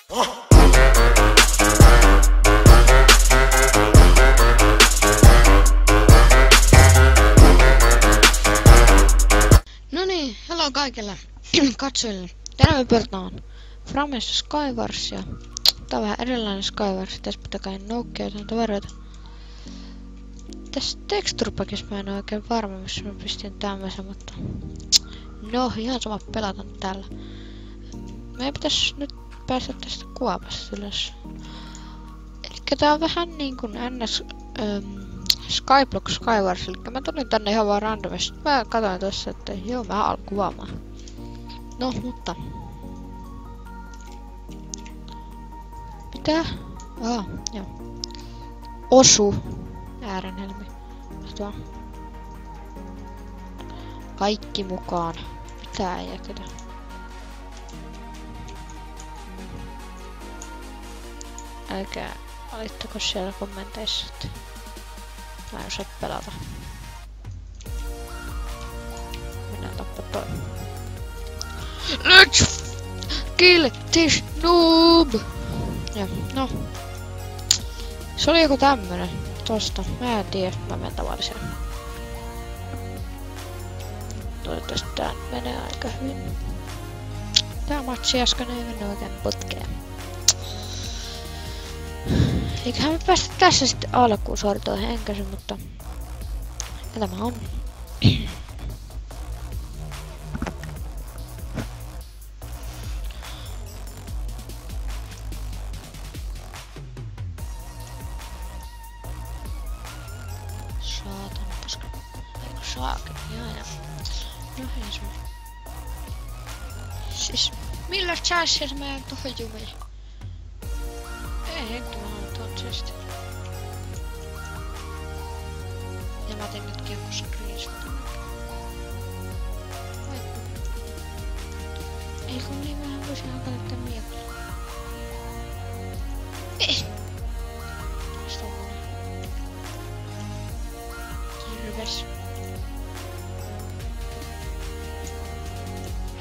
No niin, hello kaikille katsojille. Tänään me pelataan Framessa Skywarsia. Tää on vähän erilainen Skywars, tässä pitää kai noukkia jotain tavaroita. Tässä texture packissa mä en ole oikein varma, missä mä pistin tämmösen, mutta... No, ihan sama pelata täällä. Meidän pitäis nyt päästä tästä kuopasta ylös. Elikkä tää on vähän niin kuin NS... Skyblock Skywars, eli mä tulin tänne ihan vaan randomisesti. Mä katsoin tossa, että joo, mä alan kuvaamaan. No, mutta... Mitä? Joo. Osu. Äärenhelmi. Tuo. Kaikki mukaan. Mitä ei jätetä? Älkää alittako siellä kommenteissa, että mä en osaa pelata. Mennään tappaa toi. Let's kill this noob! Ja, no. Se oli joku tämmönen. Tosta. Mä en tiedä. Mä menen tavalliseen. Toivottavasti tää menee aika hyvin. Tää matsi äsken ei mennyt oikein putkeen. Eiköhän me päästä tässä sitten alkuun suoritoihin enkäsy, mutta... Ja tämä on... Saatan paska. Eiku saakin, jaa. No ei se. Siis... Millä chanssia mä en tuohon jumiin? Ei henkilö haluaa totsesti. Ja mä tein nytkin joku screenshotin. Ei kun niin vähän voisin hakata tän miekalla. Tästä on monen. Kirves.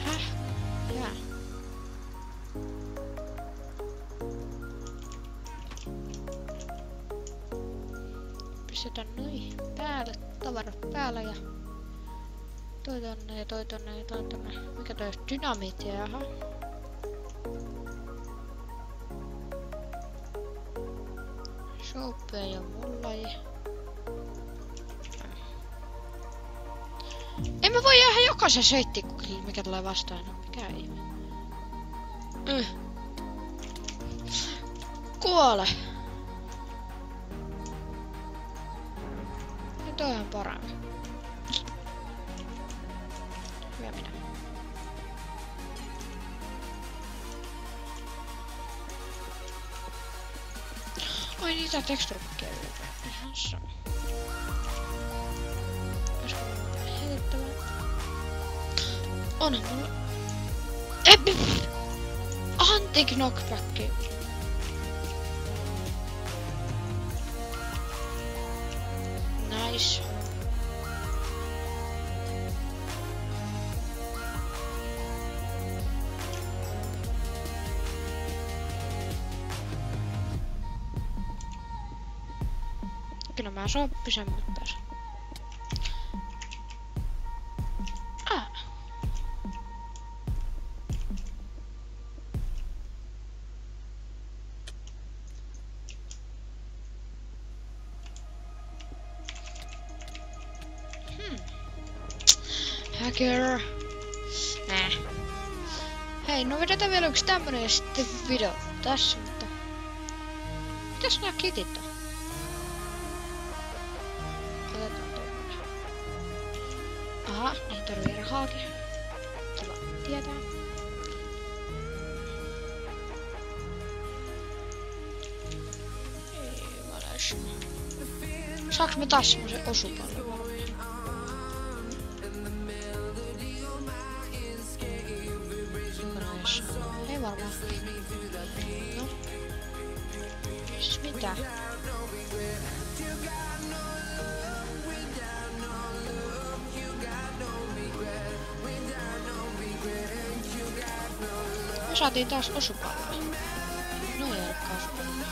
Häh? Jää. Pistetään noin päälle, tavarat päällä ja toi tonne ja toi tonne ja toi tonne. Mikä toi on? Dynamiittia, jaha. Soapia ja mulla ja... En mä voi jäädä jokaisen seittikukille, mikä tulee vastaan. No, mikä ihme. Kuole! Ja toi on parempi. Hyvä minä. Oi niitä texture-pakkeja ylipäätään. Ihan sama. Olisiko mulla mitään heitettävää? Onhan mulla... Anti-knockbacki. Nice. Kyllä mä saan pysemmyttää sen. Hacker. Nää. Hei, no vedetään vielä yksi tämmönen ja sitten video tässä, mutta... Mitäs nää kitit on? Otetaan tommonen. Aha, niin tarvii rahaakin. Kiva tietää. Ei vales. Saaks me taas semmosen osupallon? Ei varmaan. No. Siis mitä? Me saatiin taas osupalloja. No ei olekaan supalla.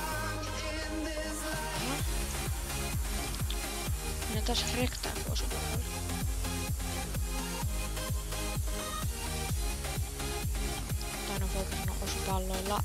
Minä taas frektaan kun osu paikalle. Tai no voiko sanoa osupalloilla.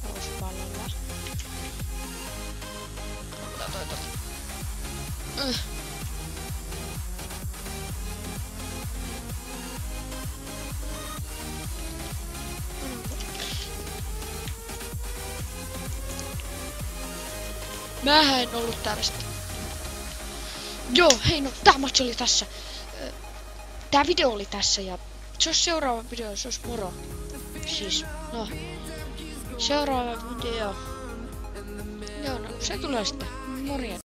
Mä en ollut tällaista. Joo, hei no, tää match oli tässä. Tää video oli tässä ja se olisi seuraava video, se olisi moro. Siis, no. Seuraava video. Joo, no, se tulee sitten. Morjens.